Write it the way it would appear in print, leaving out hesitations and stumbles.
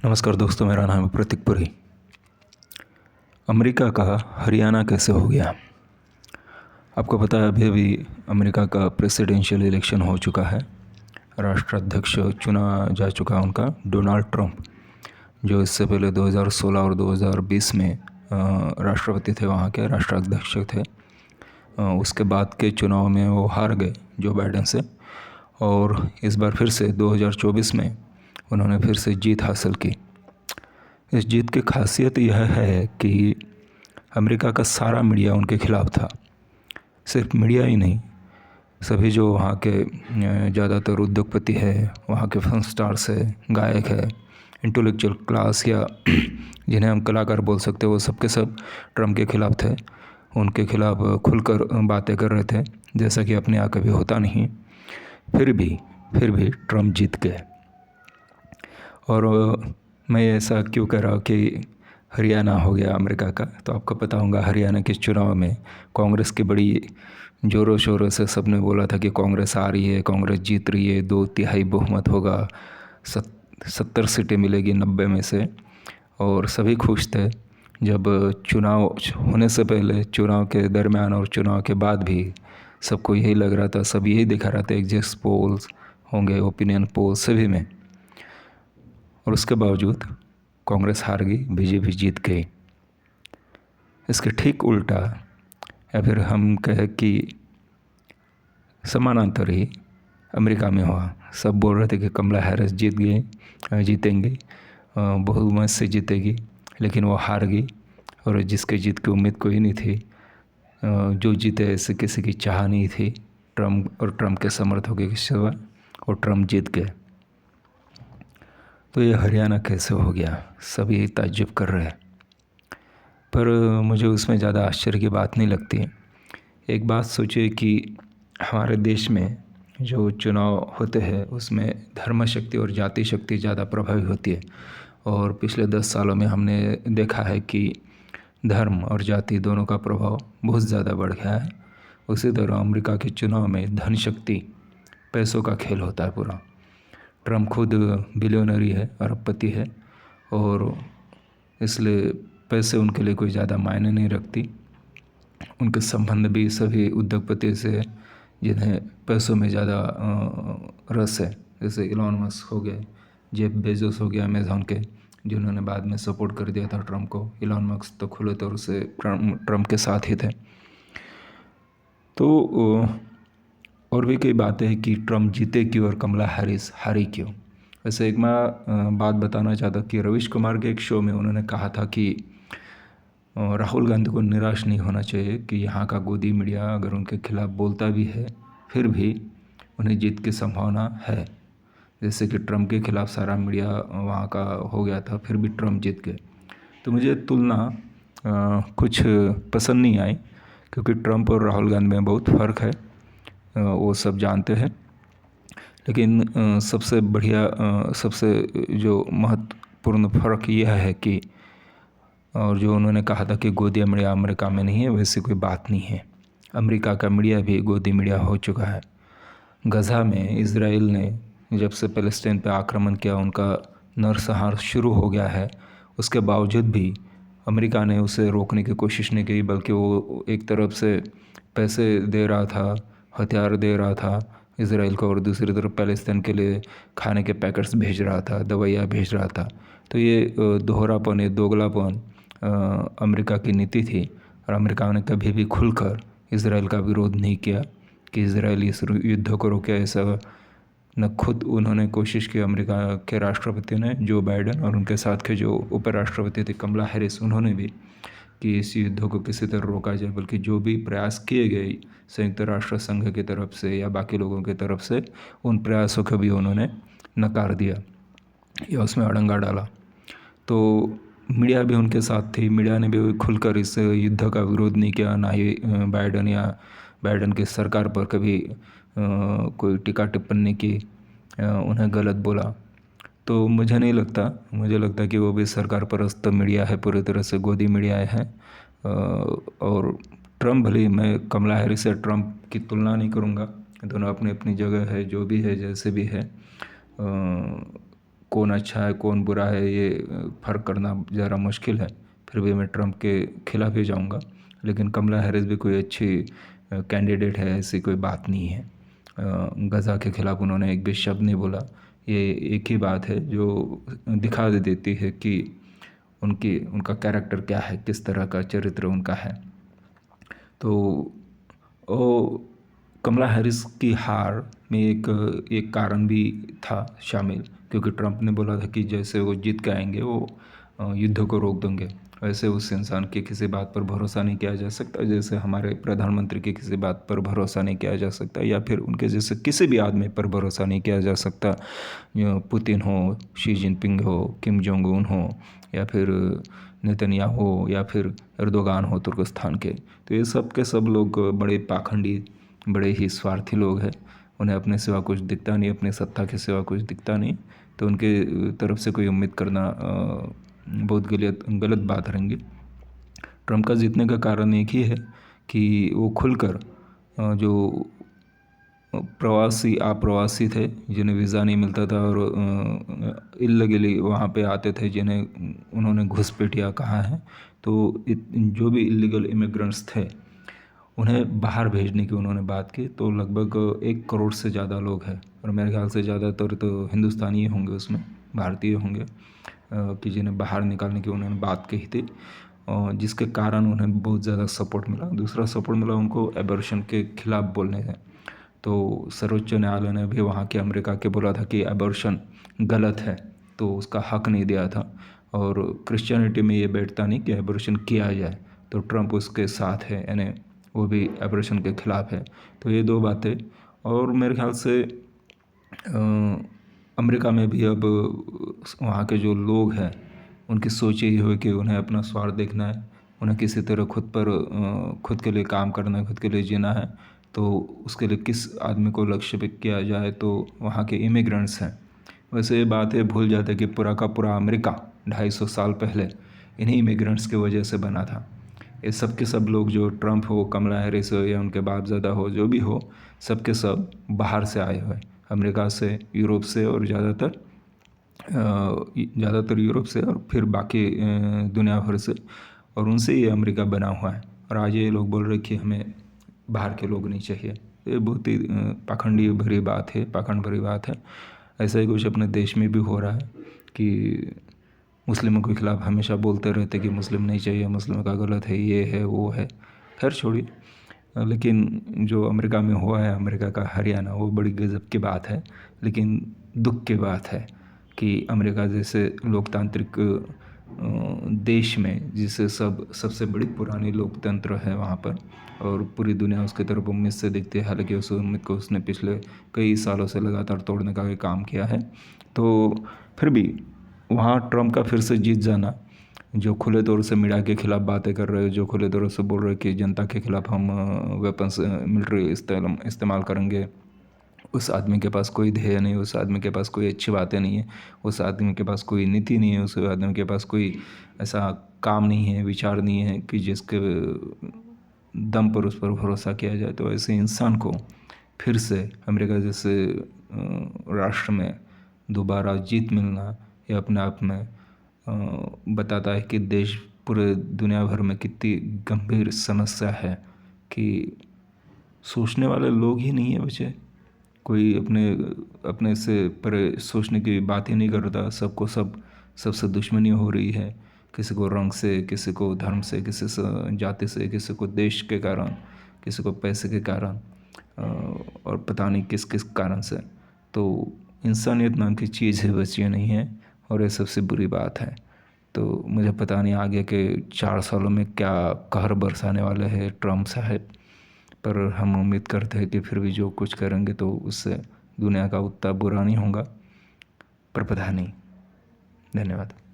नमस्कार दोस्तों, मेरा नाम है प्रतीक पुरी। अमेरिका का हरियाणा कैसे हो गया? आपको पता है अभी अभी अमेरिका का प्रेसिडेंशियल इलेक्शन हो चुका है। राष्ट्राध्यक्ष चुना जा चुका उनका डोनाल्ड ट्रंप, जो इससे पहले 2016 और 2020 में राष्ट्रपति थे, वहाँ के राष्ट्राध्यक्ष थे। उसके बाद के चुनाव में वो हार गए जो बाइडेन से, और इस बार फिर से 2024 में उन्होंने फिर से जीत हासिल की। इस जीत की खासियत यह है कि अमेरिका का सारा मीडिया उनके खिलाफ़ था। सिर्फ मीडिया ही नहीं, सभी जो वहाँ के ज़्यादातर उद्योगपति है, वहाँ के फिल्म स्टार्स है, गायक है, इंटेलेक्चुअल क्लास या जिन्हें हम कलाकार बोल सकते हैं, वो सब के सब ट्रम्प के खिलाफ़ थे। उनके खिलाफ़ खुलकर बातें कर रहे थे, जैसा कि अपने यहाँ कभी होता नहीं। फिर भी ट्रम्प जीत गए। और मैं ऐसा क्यों कह रहा हूँ कि हरियाणा हो गया अमेरिका का, तो आपको पता होगा हरियाणा के चुनाव में कांग्रेस की बड़ी ज़ोरों शोरों से सबने बोला था कि कांग्रेस आ रही है, कांग्रेस जीत रही है, 2/3 बहुमत होगा, 70 सीटें मिलेगी 90 में से। और सभी खुश थे। जब चुनाव होने से पहले, चुनाव के दरमियान और चुनाव के बाद भी सबको यही लग रहा था, सब यही दिखा रहा था, एग्जिट पोल्स होंगे, ओपिनियन पोल्स सभी में, और उसके बावजूद कांग्रेस हार गई, बीजेपी जीत गई। इसके ठीक उल्टा, या फिर हम कहें कि समानांतर ही अमेरिका में हुआ। सब बोल रहे थे कि कमला हैरिस जीतेंगी, बहुमत से जीतेगी, लेकिन वो हार गई। और जिसके जीत की उम्मीद कोई नहीं थी, जो जीते ऐसे किसी की चाह नहीं थी, ट्रम्प और ट्रम्प के समर्थकों के सिवा, और ट्रम्प जीत गए। तो ये हरियाणा कैसे हो गया, सभी ताज्जुब कर रहे हैं। पर मुझे उसमें ज़्यादा आश्चर्य की बात नहीं लगती। एक बात सोचिए कि हमारे देश में जो चुनाव होते हैं उसमें धर्म शक्ति और जाति शक्ति ज़्यादा प्रभावी होती है। और पिछले 10 सालों में हमने देखा है कि धर्म और जाति दोनों का प्रभाव बहुत ज़्यादा बढ़ गया है। उसी तरह अमेरिका के चुनाव में धन शक्ति, पैसों का खेल होता है पूरा। ट्रम्प खुद बिलियनरी है, अरबपति है, और इसलिए पैसे उनके लिए कोई ज़्यादा मायने नहीं रखती। उनके संबंध भी सभी उद्योगपति से है जिन्हें पैसों में ज़्यादा रस है, जैसे इलॉन मस्क हो गए, जेफ बेजोस हो गया अमेज़ॉन के, जिन्होंने बाद में सपोर्ट कर दिया था ट्रम्प को। इलॉन मस्क तो खुले तौर से ट्रम्प के साथ ही थे। तो और भी कई बातें हैं कि ट्रम्प जीते क्यों और कमला हैरिस हारी क्यों। वैसे एक मैं बात बताना चाहता कि रवीश कुमार के एक शो में उन्होंने कहा था कि राहुल गांधी को निराश नहीं होना चाहिए कि यहाँ का गोदी मीडिया अगर उनके खिलाफ़ बोलता भी है, फिर भी उन्हें जीत की संभावना है। जैसे कि ट्रम्प के खिलाफ़ सारा मीडिया वहाँ का हो गया था, फिर भी ट्रम्प जीत गए। तो मुझे तुलना कुछ पसंद नहीं आई, क्योंकि ट्रम्प और राहुल गांधी में बहुत फ़र्क है, वो सब जानते हैं। लेकिन सबसे बढ़िया, सबसे जो महत्वपूर्ण फ़र्क यह है कि, और जो उन्होंने कहा था कि गोदी मीडिया अमेरिका में नहीं है, वैसी कोई बात नहीं है। अमेरिका का मीडिया भी गोदी मीडिया हो चुका है। गज़ा में इज़राइल ने जब से फ़लस्तीन पर आक्रमण किया, उनका नरसंहार शुरू हो गया है। उसके बावजूद भी अमेरिका ने उसे रोकने की कोशिश नहीं की, बल्कि वो एक तरफ से पैसे दे रहा था, हथियार दे रहा था इज़राइल को, और दूसरी तरफ फ़लस्तीन के लिए खाने के पैकेट्स भेज रहा था, दवाइयाँ भेज रहा था। तो ये दोहरापन, ये दोगलापन अमेरिका की नीति थी। और अमेरिका ने कभी भी खुलकर इज़राइल का विरोध नहीं किया कि इज़राइल इस युद्ध को रोके। ऐसा न खुद उन्होंने कोशिश की, अमेरिका के राष्ट्रपति ने जो बाइडेन, और उनके साथ के जो उपराष्ट्रपति थे कमला हैरिस, उन्होंने भी, कि इस युद्ध को किसी तरह रोका जाए। बल्कि जो भी प्रयास किए गए संयुक्त राष्ट्र संघ की तरफ से या बाकी लोगों की तरफ से, उन प्रयासों को भी उन्होंने नकार दिया या उसमें अड़ंगा डाला। तो मीडिया भी उनके साथ थी। मीडिया ने भी खुलकर इस युद्ध का विरोध नहीं किया, ना ही बाइडेन या बाइडेन की सरकार पर कभी कोई टीका टिप्पणी की, उन्हें गलत बोला। तो मुझे नहीं लगता, मुझे लगता है कि वो भी सरकार परस्त मीडिया है, पूरी तरह से गोदी मीडिया है। और ट्रम्प, भले मैं कमला हैरिस से ट्रम्प की तुलना नहीं करूँगा, दोनों अपनी अपनी जगह है, जो भी है, जैसे भी है। कौन अच्छा है कौन बुरा है ये फ़र्क करना ज़रा मुश्किल है। फिर भी मैं ट्रंप के खिलाफ ही जाऊंगा। लेकिन कमला हैरिस भी कोई अच्छी कैंडिडेट है, ऐसी कोई बात नहीं है। गज़ा के ख़िलाफ़ उन्होंने एक भी शब्द नहीं बोला। ये एक ही बात है जो दिखा देती है कि उनका कैरेक्टर क्या है, किस तरह का चरित्र उनका है। तो वो कमला हैरिस की हार में एक कारण भी था शामिल, क्योंकि ट्रंप ने बोला था कि जैसे वो जीत के आएंगे वो युद्ध को रोक देंगे। वैसे उस इंसान की किसी बात पर भरोसा नहीं किया जा सकता, जैसे हमारे प्रधानमंत्री की किसी बात पर भरोसा नहीं किया जा सकता, या फिर उनके जैसे किसी भी आदमी पर भरोसा नहीं किया जा सकता। पुतिन हो, शी जिनपिंग हो, किम जोंग उन हो, या फिर नेतन्याहू हो, या फिर एर्दोगान हो तुर्कस्तान के। तो ये सब के सब लोग बड़े पाखंडी, बड़े ही स्वार्थी लोग हैं। उन्हें अपने सिवा कुछ दिखता नहीं, अपनी सत्ता के सिवा कुछ दिखता नहीं। तो उनके तरफ से कोई उम्मीद करना बहुत गलत बात रहेंगी। ट्रंप का जीतने का कारण एक ही है कि वो खुलकर जो प्रवासी अप्रवासी थे जिन्हें वीज़ा नहीं मिलता था और इल्लीगली वहाँ पे आते थे, जिन्हें उन्होंने घुसपैठिया कहा है, तो जो भी इल्लीगल इमिग्रेंट्स थे उन्हें बाहर भेजने की उन्होंने बात की। तो लगभग 1 करोड़ से ज़्यादा लोग हैं, और मेरे ख्याल से ज़्यादातर तो हिंदुस्तानी ही होंगे, उसमें भारतीय होंगे, कि जिन्हें बाहर निकालने की उन्होंने बात कही थी, जिसके कारण उन्हें बहुत ज़्यादा सपोर्ट मिला। दूसरा सपोर्ट मिला उनको एबॉर्शन के खिलाफ़ बोलने से। तो सर्वोच्च न्यायालय ने भी वहाँ के अमेरिका के बोला था कि एबॉर्शन गलत है, तो उसका हक नहीं दिया था। और क्रिश्चियनिटी में ये बैठता नहीं कि एबॉर्शन किया जाए, तो ट्रंप उसके साथ है, यानी वो भी एबॉर्शन के ख़िलाफ़ है। तो ये 2 बातें। और मेरे ख्याल से अमेरिका में भी अब वहाँ के जो लोग हैं उनकी सोच यही हो कि उन्हें अपना स्वार्थ देखना है, उन्हें किसी तरह खुद के लिए काम करना है, खुद के लिए जीना है। तो उसके लिए किस आदमी को लक्ष्य पे किया जाए, तो वहाँ के इमिग्रेंट्स हैं। वैसे ये बातें भूल जाते कि पूरा का पूरा अमेरिका 250 साल पहले इन्हीं इमिग्रेंट्स की वजह से बना था। ये सब के सब लोग, जो ट्रंप हो, कमला हैरिस हो, या उनके बापज़ादा हो, जो भी हो, सब के सब बाहर से आए हुए, अमेरिका से, यूरोप से, और ज़्यादातर यूरोप से, और फिर बाकी दुनिया भर से, और उनसे ये अमेरिका बना हुआ है। और आज ये लोग बोल रहे कि हमें बाहर के लोग नहीं चाहिए। ये बहुत ही पाखंडी भरी बात है, पाखंड भरी बात है। ऐसा ही कुछ अपने देश में भी हो रहा है कि मुस्लिमों के खिलाफ़ हमेशा बोलते रहते कि मुस्लिम नहीं चाहिए, मुस्लिम का गलत है, ये है वो है। खैर छोड़िए। लेकिन जो अमेरिका में हुआ है, अमेरिका का हरियाणा, वो बड़ी गज़ब की बात है। लेकिन दुख की बात है कि अमेरिका जैसे लोकतांत्रिक देश में, जिसे सबसे बड़ी पुरानी लोकतंत्र है वहाँ पर, और पूरी दुनिया उसकी तरफ उम्मीद से देखती है। हालांकि उस उम्मीद को उसने पिछले कई सालों से लगातार तोड़ने का भी काम किया है। तो फिर भी वहाँ ट्रंप का फिर से जीत जाना, जो खुले तौर से मीडिया के खिलाफ बातें कर रहे हैं, जो खुले तौर से बोल रहे हैं कि जनता के खिलाफ हम वेपन्स मिलिट्री इस्तेमाल करेंगे, उस आदमी के पास कोई ध्येय नहीं, उस आदमी के पास कोई अच्छी बातें नहीं है, उस आदमी के पास कोई नीति नहीं है, उस आदमी के पास कोई ऐसा काम नहीं है, विचार नहीं है कि जिसके दम पर उस पर भरोसा किया जाए। तो ऐसे इंसान को फिर से अमेरिका जैसे राष्ट्र में दोबारा जीत मिलना, यह अपने आप में बताता है कि देश पूरे दुनिया भर में कितनी गंभीर समस्या है, कि सोचने वाले लोग ही नहीं है बचे। कोई अपने से परे सोचने की बात ही नहीं करता। सबसे दुश्मनी हो रही है, किसी को रंग से, किसी को धर्म से, किसी से जाति से, किसी को देश के कारण, किसी को पैसे के कारण, और पता नहीं किस किस कारण से। तो इंसानियत नाम की चीज़ है बची नहीं है, और ये सबसे बुरी बात है। तो मुझे पता नहीं आगे के 4 सालों में क्या कहर बरसाने वाले हैं ट्रंप साहब, पर हम उम्मीद करते हैं कि फिर भी जो कुछ करेंगे तो उससे दुनिया का उतना बुरा नहीं होगा, पर पता नहीं। धन्यवाद।